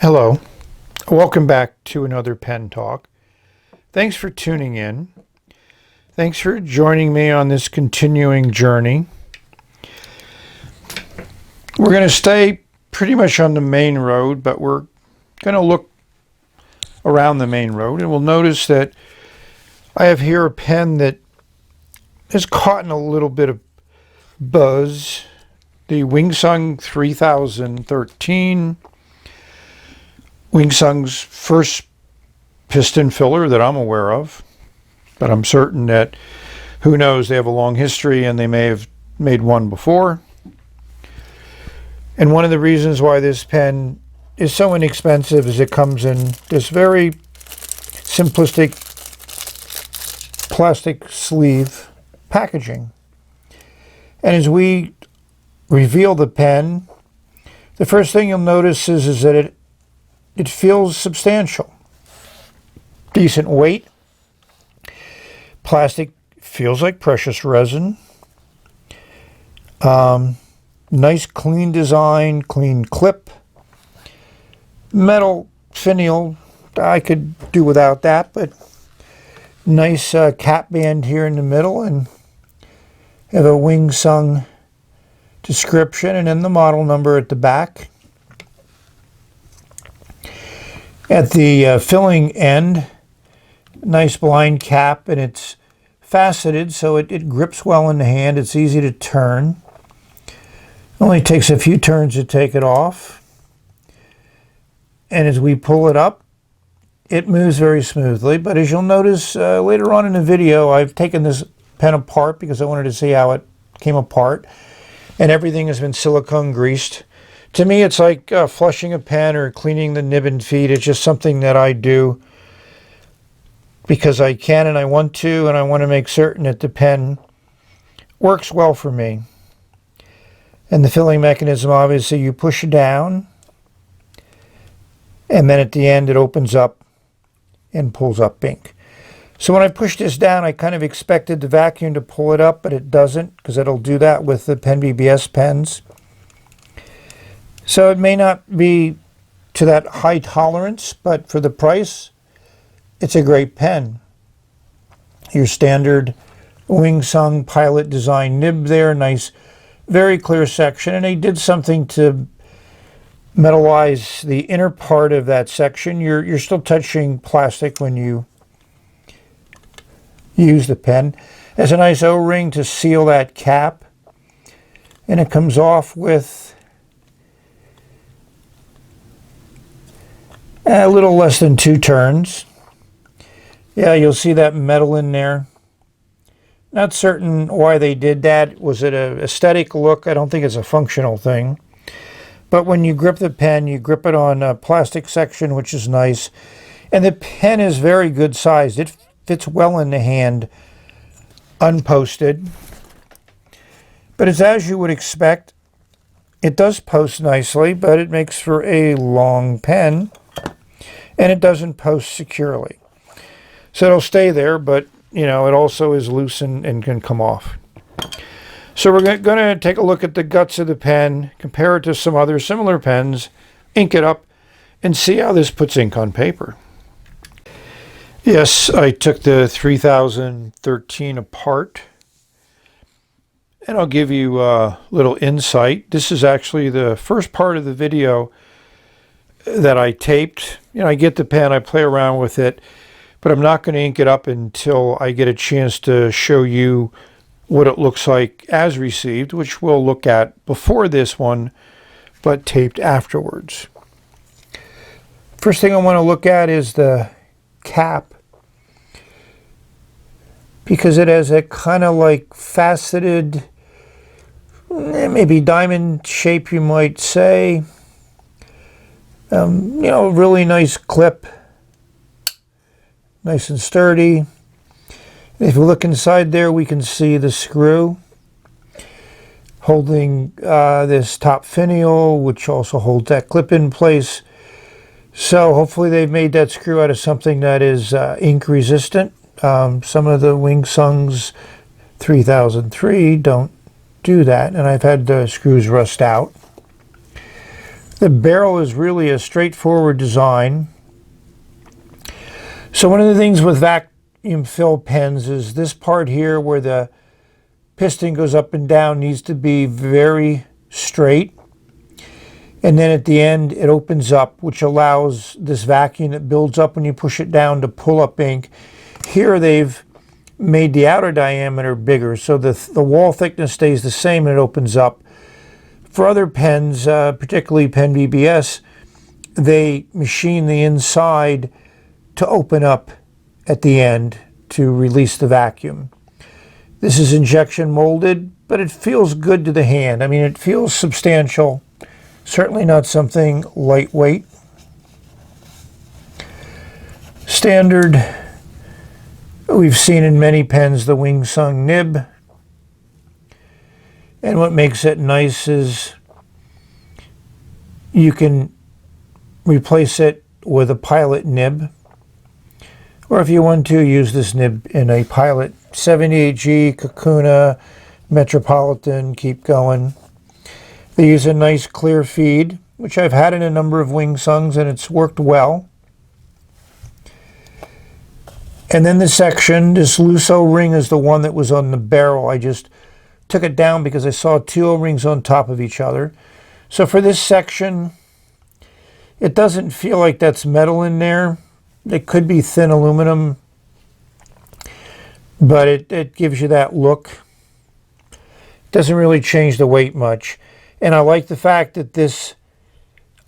Hello, welcome back to another pen talk. Thanks for tuning in. Thanks for joining me on this continuing journey. We're going to stay pretty much on the main road, but we're going to look around the main road, and we'll notice that I have here a pen that has caught in a little bit of buzz. The Wingsung 3013. Wingsung's first piston filler that I'm aware of, but I'm certain that, who knows, they have a long history and they may have made one before. And one of the reasons why this pen is so inexpensive is it comes in this very simplistic plastic sleeve packaging. And as we reveal the pen, the first thing you'll notice is that it feels substantial. Decent weight. Plastic feels like precious resin. Nice clean design, clean clip. Metal finial, I could do without that, but nice cap band here in the middle, and have a Wingsung description and then the model number at the back. At the filling end, nice blind cap, and it's faceted so it grips well in the hand. It's easy to turn. Only takes a few turns to take it off. And as we pull it up, it moves very smoothly. But as you'll notice later on in the video, I've taken this pen apart because I wanted to see how it came apart. And everything has been silicone greased. To me, it's like flushing a pen or cleaning the nib and feed. It's just something that I do because I can and I want to, and I want to make certain that the pen works well for me. And the filling mechanism, obviously, you push it down, and then at the end it opens up and pulls up ink. So when I push this down, I kind of expected the vacuum to pull it up, but it doesn't, because it'll do that with the Pen BBS pens. So it may not be to that high tolerance, but for the price, it's a great pen. Your standard Wingsung Pilot design nib there, nice, very clear section, and they did something to metallize the inner part of that section. You're still touching plastic when you use the pen. There's a nice O-ring to seal that cap, and it comes off with a little less than 2 turns. Yeah, you'll see that metal in there. Not certain why they did that. Was it an aesthetic look? I don't think it's a functional thing. But when you grip the pen, you grip it on a plastic section, which is nice. And the pen is very good sized. It fits well in the hand, unposted. But it's as you would expect. It does post nicely, but it makes for a long pen. And it doesn't post securely. So it'll stay there, but you know, it also is loose and can come off. So we're going to take a look at the guts of the pen, compare it to some other similar pens, ink it up, and see how this puts ink on paper. Yes, I took the 3013 apart, and I'll give you a little insight. This is actually the first part of the video that I taped. You know, I get the pen, I play around with it, but I'm not going to ink it up until I get a chance to show you what it looks like as received, which we'll look at before this one, but taped afterwards. First thing I want to look at is the cap, because it has a kind of like faceted, maybe diamond shape, you might say. You know, really nice clip, nice and sturdy. If we look inside there, we can see the screw holding this top finial, which also holds that clip in place. So hopefully they've made that screw out of something that is ink resistant. Some of the Wingsung's 3003 don't do that, and I've had the screws rust out. The barrel is really a straightforward design. So one of the things with vacuum fill pens is this part here where the piston goes up and down needs to be very straight. And then at the end it opens up, which allows this vacuum that builds up when you push it down to pull up ink. Here they've made the outer diameter bigger, so the wall thickness stays the same and it opens up. For other pens, particularly Pen BBS, they machine the inside to open up at the end to release the vacuum. This is injection molded, but it feels good to the hand. I mean, it feels substantial, certainly not something lightweight. Standard, we've seen in many pens the wing sung nib. And what makes it nice is you can replace it with a pilot nib. Or if you want to, use this nib in a pilot 78G, Kakuna, Metropolitan, keep going. They use a nice clear feed, which I've had in a number of wing sungs and it's worked well. And then the section, this loose O-ring is the one that was on the barrel. I just took it down because I saw two O-rings on top of each other. So for this section, it doesn't feel like that's metal in there. It could be thin aluminum, but it gives you that look. Doesn't really change the weight much. And I like the fact that this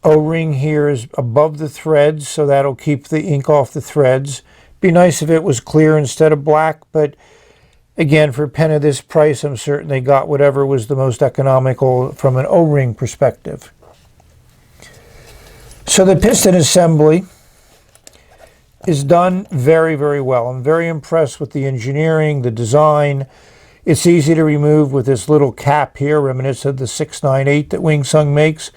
O-ring here is above the threads, so that'll keep the ink off the threads. Be nice if it was clear instead of black, but again, for a pen of this price, I'm certain they got whatever was the most economical from an O-ring perspective. So the piston assembly is done very, very well. I'm very impressed with the engineering, the design. It's easy to remove with this little cap here, reminiscent of the 698 that Wing Sung makes.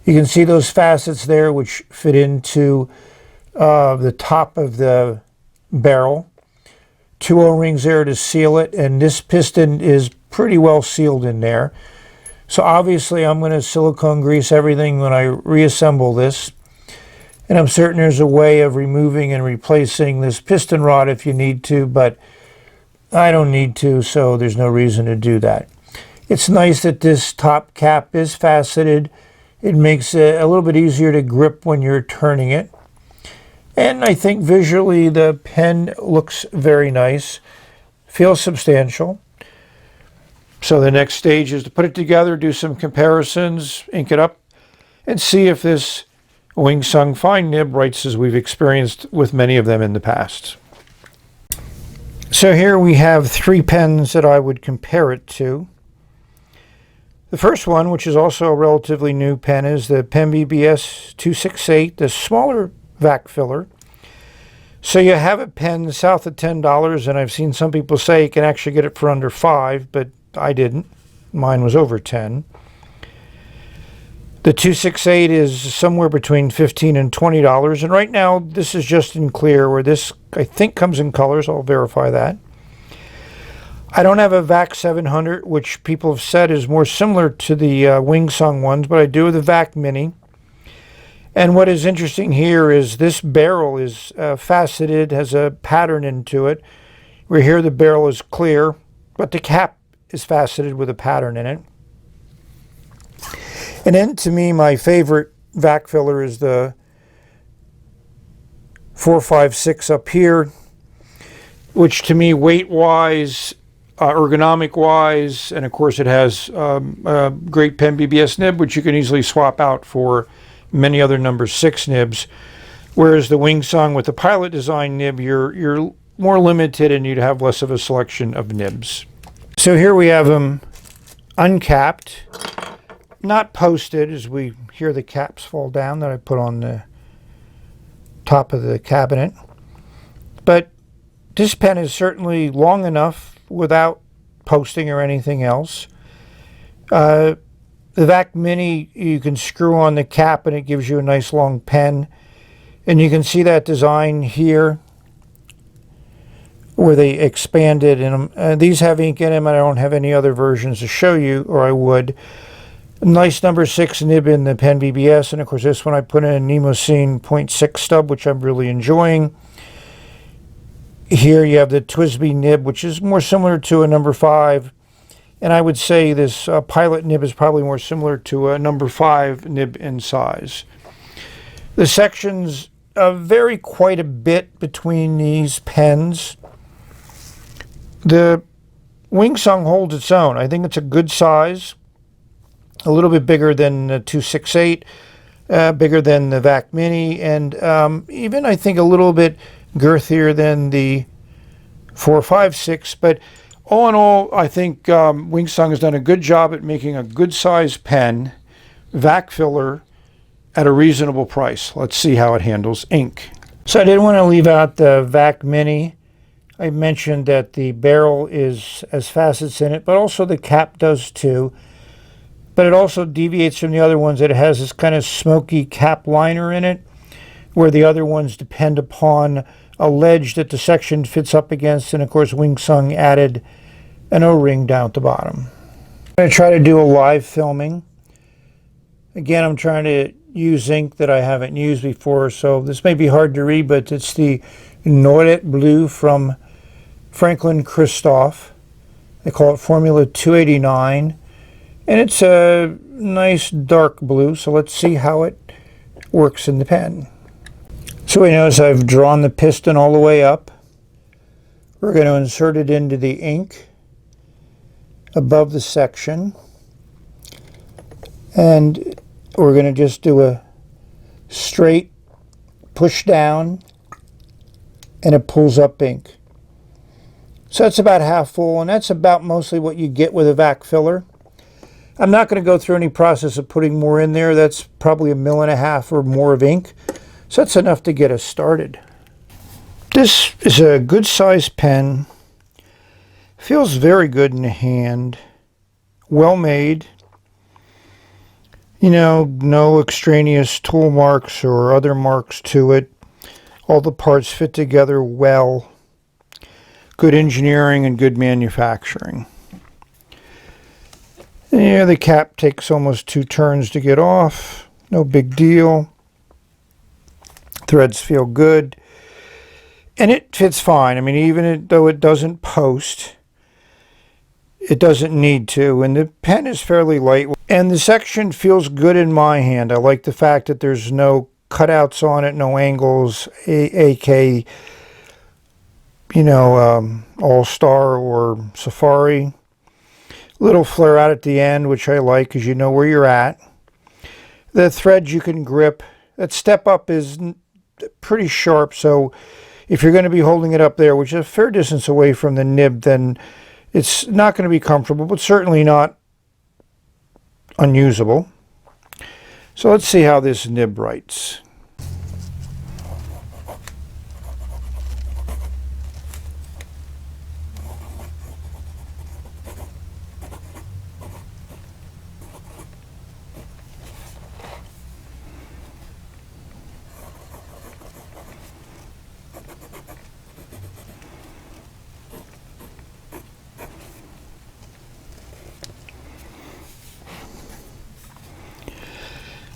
You can see those facets there which fit into the top of the barrel. Two O-rings there to seal it, and this piston is pretty well sealed in there. So obviously I'm going to silicone grease everything when I reassemble this. And I'm certain there's a way of removing and replacing this piston rod if you need to, but I don't need to, so there's no reason to do that. It's nice that this top cap is faceted. It makes it a little bit easier to grip when you're turning it. And I think visually the pen looks very nice, feels substantial. So the next stage is to put it together, do some comparisons, ink it up, and see if this Wing Sung fine nib writes as we've experienced with many of them in the past. So here we have three pens that I would compare it to. The first one, which is also a relatively new pen, is the Pen BBS 268, the smaller Vac-Filler. So you have a pen south of $10, and I've seen some people say you can actually get it for under $5, but I didn't. Mine was over $10. The 268 is somewhere between $15 and $20, and right now this is just in clear, where this I think comes in colors. I'll verify that. I don't have a Vac 700, which people have said is more similar to the Wing Sung ones, but I do have the Vac Mini. And what is interesting here is this barrel is faceted, has a pattern into it, where here the barrel is clear, but the cap is faceted with a pattern in it. And then to me, my favorite vac filler is the 456 up here, which to me, weight-wise, ergonomic-wise, and of course it has a great Pen BBS nib, which you can easily swap out for many other number 6 nibs. Whereas the Wing Sung with the pilot design nib, you're more limited and you'd have less of a selection of nibs. So here we have them uncapped, not posted, as we hear the caps fall down that I put on the top of the cabinet. But this pen is certainly long enough without posting or anything else. The Vac Mini, you can screw on the cap and it gives you a nice long pen. And you can see that design here where they expanded. And these have ink in them. I don't have any other versions to show you, or I would. A nice number 6 nib in the pen BBS, and of course this one I put in a Nemosine 0.6 stub, which I'm really enjoying. Here you have the TWSBI nib, which is more similar to a number 5, and I would say this Pilot nib is probably more similar to a number 5 nib in size. The sections vary quite a bit between these pens. The Wing Sung holds its own. I think it's a good size, a little bit bigger than the 268, bigger than the Vac Mini, and even I think a little bit girthier than the 456. But all in all, I think Wing Sung has done a good job at making a good size pen, Vac-Filler, at a reasonable price. Let's see how it handles ink. So I didn't want to leave out the Vac Mini. I mentioned that the barrel has facets in it, but also the cap does too. But it also deviates from the other ones. It has this kind of smoky cap liner in it, where the other ones depend upon a ledge that the section fits up against, and of course Wing Sung added an O-ring down at the bottom. I'm going to try to do a live filming. Again, I'm trying to use ink that I haven't used before, so this may be hard to read, but it's the Noirette Blue from Franklin Christoph. They call it Formula 289, and it's a nice dark blue, so let's see how it works in the pen. So we notice I've drawn the piston all the way up. We're going to insert it into the ink above the section, and we're going to just do a straight push down, and it pulls up ink. So that's about half full, and that's about mostly what you get with a Vac-Filler. I'm not going to go through any process of putting more in there. That's probably 1.5 mils or more of ink. So that's enough to get us started. This is a good sized pen. Feels very good in the hand. Well made. You know, no extraneous tool marks or other marks to it. All the parts fit together well. Good engineering and good manufacturing. Yeah, the cap takes almost 2 turns to get off. No big deal. Threads feel good. And it fits fine. I mean, even though it doesn't post, it doesn't need to. And the pen is fairly light. And the section feels good in my hand. I like the fact that there's no cutouts on it, no angles, AK, you know, All-Star or Safari. Little flare out at the end, which I like because you know where you're at. The threads you can grip. That step up is pretty sharp, so if you're going to be holding it up there, which is a fair distance away from the nib, then it's not going to be comfortable, but certainly not unusable. So let's see how this nib writes.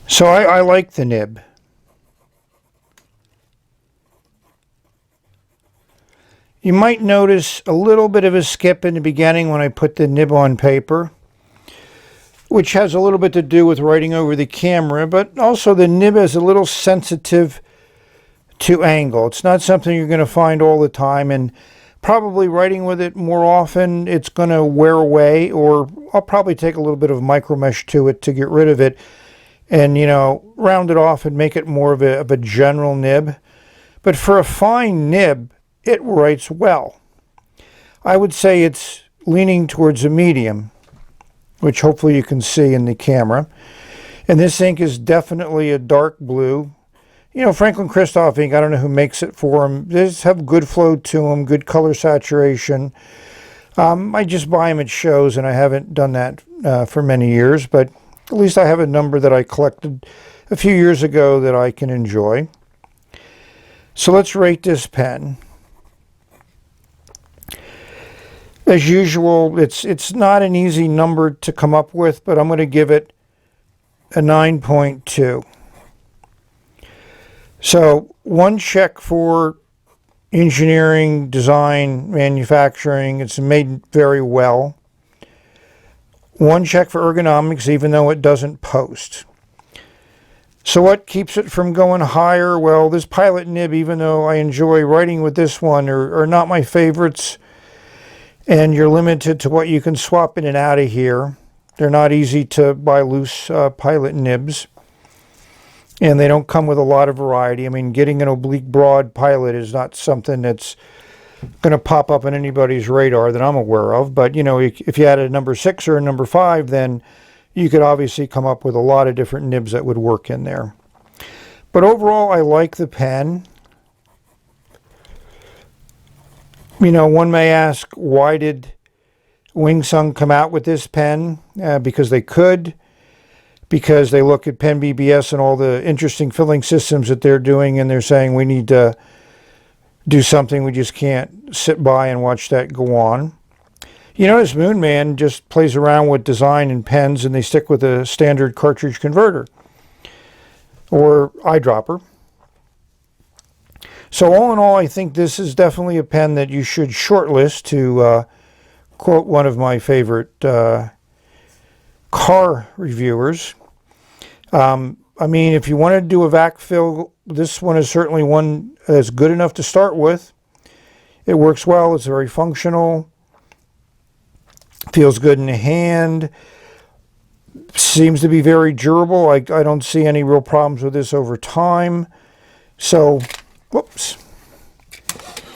So I like the nib. You might notice a little bit of a skip in the beginning when I put the nib on paper, which has a little bit to do with writing over the camera, but also the nib is a little sensitive to angle. It's not something you're going to find all the time, and probably writing with it more often, it's going to wear away, or I'll probably take a little bit of micro mesh to it to get rid of it. And, you know, round it off and make it more of a general nib. But for a fine nib, it writes well. I would say it's leaning towards a medium, which hopefully you can see in the camera. And this ink is definitely a dark blue. You know, Franklin Christoph ink, I don't know who makes it for them. They just have good flow to them, good color saturation. I just buy them at shows, and I haven't done that for many years, but at least I have a number that I collected a few years ago that I can enjoy. So let's rate this pen. As usual, it's not an easy number to come up with, but I'm going to give it a 9.2. So one check for engineering, design, manufacturing, it's made very well. One check for ergonomics, even though it doesn't post. So what keeps it from going higher? Well, this pilot nib, even though I enjoy writing with this one, are not my favorites. And you're limited to what you can swap in and out of here. They're not easy to buy loose pilot nibs. And they don't come with a lot of variety. I mean, getting an oblique broad pilot is not something that's going to pop up on anybody's radar that I'm aware of. But, you know, if you had a number 6 or a number 5, then you could obviously come up with a lot of different nibs that would work in there. But overall, I like the pen. You know, one may ask, why did Wing Sung come out with this pen? Because they could. Because they look at Pen BBS and all the interesting filling systems that they're doing, and they're saying we need to do something. We just can't sit by and watch that go on. You notice Moon Man just plays around with design and pens, and they stick with a standard cartridge converter or eyedropper. So all in all, I think this is definitely a pen that you should shortlist, to quote one of my favorite car reviewers. I mean, if you want to do a Vac-Fill, this one is certainly one that's good enough to start with. It works well. It's very functional. Feels good in the hand. Seems to be very durable. I don't see any real problems with this over time. So, whoops.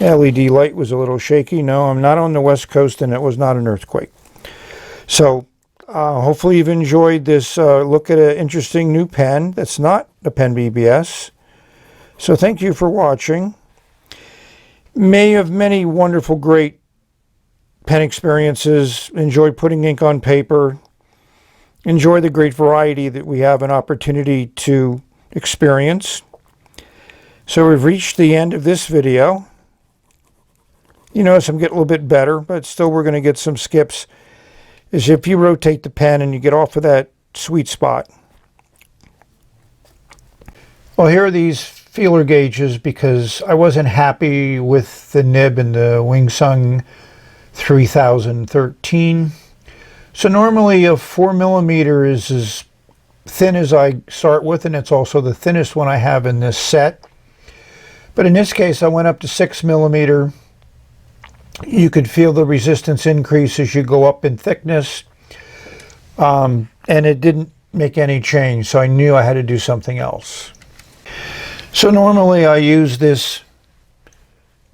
LED light was a little shaky. No, I'm not on the West Coast, and it was not an earthquake. So, hopefully you've enjoyed this look at an interesting new pen that's not a Pen BBS. So thank you for watching. May you have many wonderful, great pen experiences. Enjoy putting ink on paper. Enjoy the great variety that we have an opportunity to experience. So we've reached the end of this video. You notice I'm getting a little bit better, but still we're going to get some skips. Is if you rotate the pen and you get off of that sweet spot. Well, here are these feeler gauges because I wasn't happy with the nib in the Wing Sung 3013. So normally a 4mm is as thin as I start with, and it's also the thinnest one I have in this set. But in this case, I went up to 6mm. You could feel the resistance increase as you go up in thickness, and it didn't make any change, so I knew I had to do something else. So normally I use this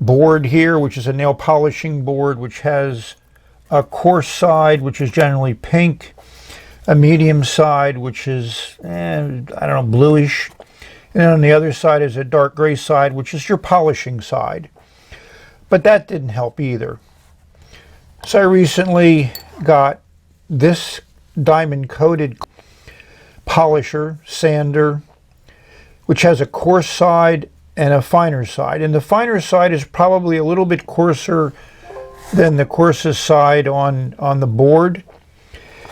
board here, which is a nail polishing board, which has a coarse side, which is generally pink, a medium side, which is, I don't know, bluish, and then on the other side is a dark gray side, which is your polishing side. But that didn't help either. So I recently got this diamond coated polisher, sander, which has a coarse side and a finer side. And the finer side is probably a little bit coarser than the coarsest side on the board.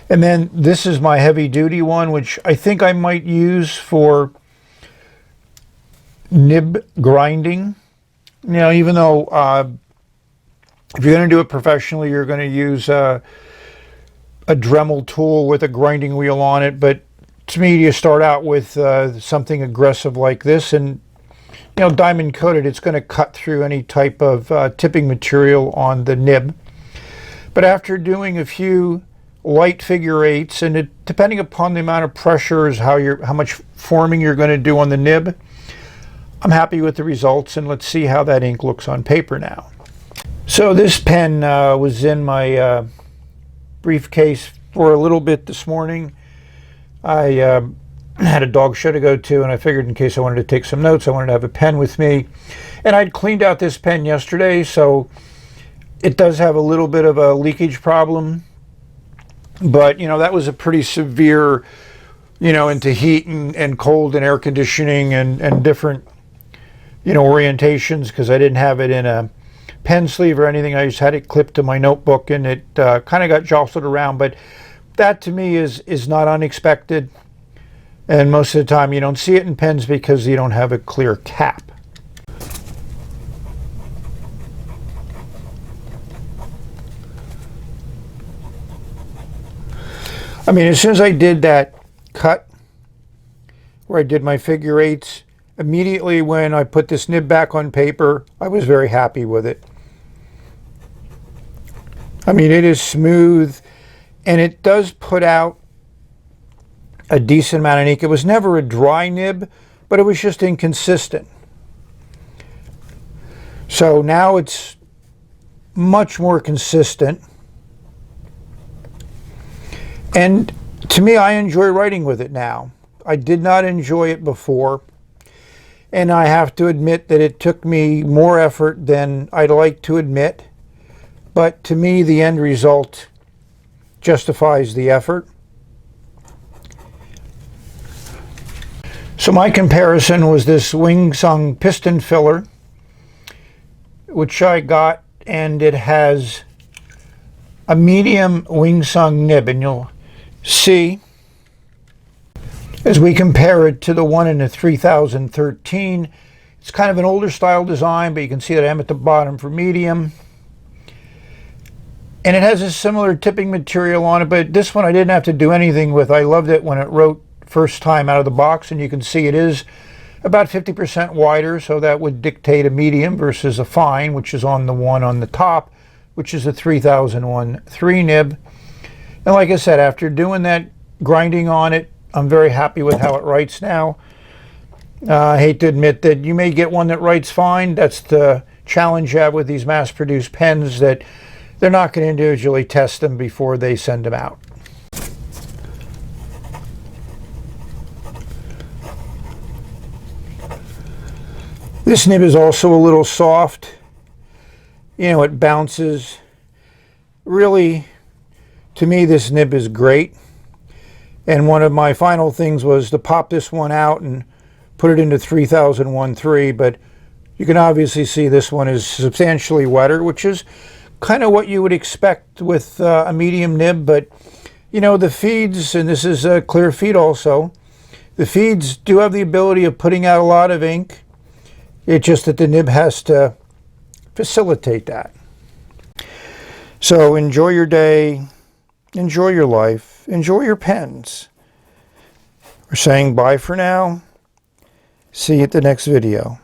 And then this is my heavy duty one, which I think I might use for nib grinding. You know, even though if you're going to do it professionally, you're going to use a Dremel tool with a grinding wheel on it. But to me, you start out with something aggressive like this, and you know, diamond coated, it's going to cut through any type of tipping material on the nib. But after doing a few light figure eights, and depending upon the amount of pressure is how much forming you're going to do on the nib, I'm happy with the results, and let's see how that ink looks on paper now. So this pen was in my briefcase for a little bit this morning. I had a dog show to go to, and I figured in case I wanted to take some notes, I wanted to have a pen with me. And I'd cleaned out this pen yesterday, so it does have a little bit of a leakage problem. But, you know, that was a pretty severe, you know, into heat and cold and air conditioning and different, you know, orientations, because I didn't have it in a pen sleeve or anything. I just had it clipped to my notebook, and it kind of got jostled around. But that to me is not unexpected. And most of the time you don't see it in pens because you don't have a clear cap. I mean, as soon as I did that cut where I did my figure eights, immediately when I put this nib back on paper, I was very happy with it. I mean, it is smooth, and it does put out a decent amount of ink. It was never a dry nib, but it was just inconsistent. So now it's much more consistent. And to me, I enjoy writing with it now. I did not enjoy it before. And I have to admit that it took me more effort than I'd like to admit. But to me, the end result justifies the effort. So my comparison was this Wingsung piston filler, which I got, and it has a medium Wingsung nib. And you'll see, as we compare it to the one in the 3013, it's kind of an older style design, but you can see that I'm at the bottom for medium. And it has a similar tipping material on it, but this one I didn't have to do anything with. I loved it when it wrote first time out of the box, and you can see it is about 50% wider, so that would dictate a medium versus a fine, which is on the one on the top, which is a 3001 3 nib. And like I said, after doing that grinding on it, I'm very happy with how it writes now. I hate to admit that you may get one that writes fine. That's the challenge you have with these mass-produced pens, that they're not going to individually test them before they send them out. This nib is also a little soft. You know, it bounces. Really, to me, this nib is great. And one of my final things was to pop this one out and put it into 3001 3, but you can obviously see this one is substantially wetter, which is kind of what you would expect with a medium nib. But you know, the feeds, and this is a clear feed also, the feeds do have the ability of putting out a lot of ink. It's just that the nib has to facilitate that. So enjoy your day, enjoy your life, enjoy your pens. We're saying bye for now. See you at the next video.